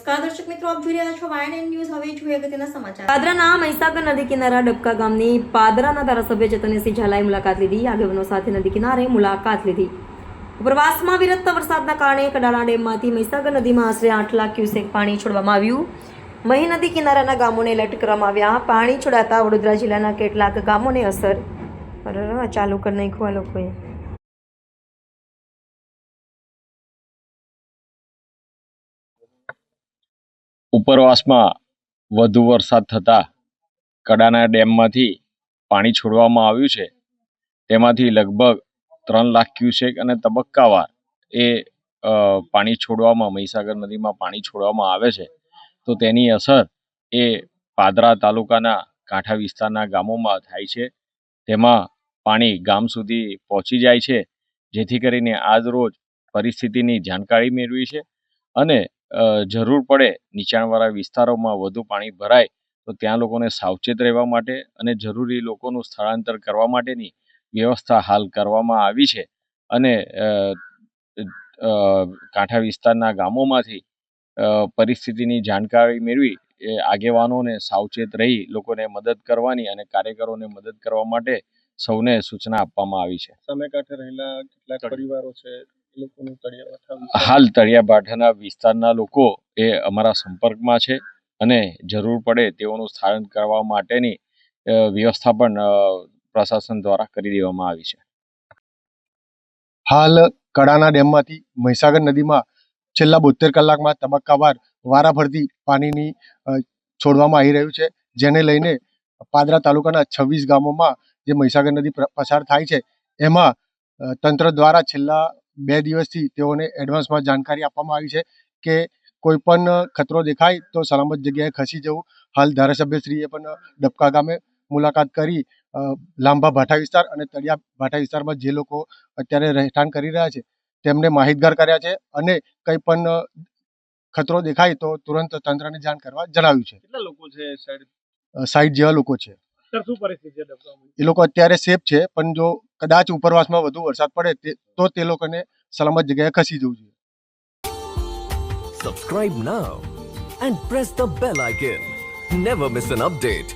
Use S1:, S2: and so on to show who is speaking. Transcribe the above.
S1: નમસ્કાર દર્શક મિત્રો, આપ જોઈ રહ્યા છો YNN ન્યૂઝ. હવે જોઈએ અગત્યના સમાચાર. પાદરાના મહીસાગર નદી કિનારા ડબકા ગામની પાદરાના ધારાસભ્ય ચેતનસિંહ ઝાલાએ મુલાકાત લીધી. આગેવાનો સાથે નદી કિનારે મુલાકાત લીધી. ઉપરવાસમાં વિરત વરસાદના કારણે કડાણા ડેમમાંથી મહીસાગર નદીમાં આશરે 8 લાખ ક્યુસેક પાણી છોડવામાં આવ્યું. મહી નદી કિનારાના ગામોને એલર્ટ કરવામાં આવ્યા. પાણી છોડાતા વડોદરા જિલ્લાના કેટલાક ગામોને અસર. ચાલુ કરી નાખ્યું આ લોકોએ.
S2: ઉપરવાસમાં વધુ વરસાદ થતાં કડાણા ડેમમાંથી પાણી છોડવામાં આવ્યું છે. તેમાંથી લગભગ 3 લાખ ક્યુસેક અને તબક્કાવાર પાણી છોડવામાં મહીસાગર નદીમાં પાણી છોડવામાં આવે છે. તો તેની અસર એ પાદરા તાલુકાના કાંઠા વિસ્તારના ગામોમાં થાય છે. તેમાં પાણી ગામ સુધી પહોંચી જાય છે, જેથી કરીને આજ રોજ પરિસ્થિતિની જાણકારી મેળવી છે અને જરૂર પડે નીચાણવાળા વિસ્તારોમાં વધુ પાણી ભરાય તો ત્યાં લોકોને સાવચેત રહેવા માટે અને જરૂરી લોકોનું સ્થળાંતર કરવા માટેની વ્યવસ્થા હાલ કરવામાં આવી છે. અને કાંઠા વિસ્તારના ગામોમાંથી પરિસ્થિતિની જાણકારી મેળવી આગેવાનોને સાવચેત રહી લોકોને મદદ કરવાની અને કાર્યકરોને મદદ કરવા માટે સૌને સૂચના આપવામાં આવી છે.
S3: સામે કાંઠે રહેલા કેટલાક પરિવારો છે,
S2: હાલ તળિયાભાઠાના વિસ્તારના લોકો એ અમારા સંપર્કમાં છે અને જરૂર પડે તેઓનું સ્થળાંતર કરવા માટેની વ્યવસ્થા પણ પ્રશાસન દ્વારા કરી દેવામાં આવી છે.
S3: હાલ કડાણા ડેમમાંથી મહીસાગર નદીમાં છેલ્લા 72 કલાકમાં તબક્કાવાર વારાફરતી પાણીની છોડવામાં આવી રહ્યું છે, જેને લઈને પાદરા તાલુકાના 26 ગામોમાં જે મહીસાગર નદી પસાર થાય છે એમાં તંત્ર દ્વારા છેલ્લા 2 દિવસથી તેઓને એડવાન્સમાં જાણકારી આપવામાં આવી છે કે કોઈ પણ ખતરો દેખાય તો સલામત જગ્યાએ ખસી જવું. હાલ ધારાસભ્યશ્રીએ પણ ડબકા ગામે મુલાકાત કરી લાંબા ભાઠા વિસ્તાર અને તળિયા ભાઠા વિસ્તારમાં જે લોકો અત્યારે રહેઠાણ કરી રહ્યા છે તેમને માહિતગાર કર્યા છે અને કંઈ પણ ખતરો દેખાય તો તુરંત તંત્રને જાણ કરવા જણાવ્યું છે.
S4: કેટલા લોકો છે?
S3: 60 જેવા લોકો છે.
S4: શું પરિસ્થિતિ છે?
S3: એ લોકો અત્યારે સેફ છે, પણ જો કદાચ ઉપરવાસમાં વધુ વરસાદ પડે તો તે લોકોને સલામત જગ્યાએ ખસી જવું જોઈએ.
S5: Subscribe now and press the bell icon. Never miss an update.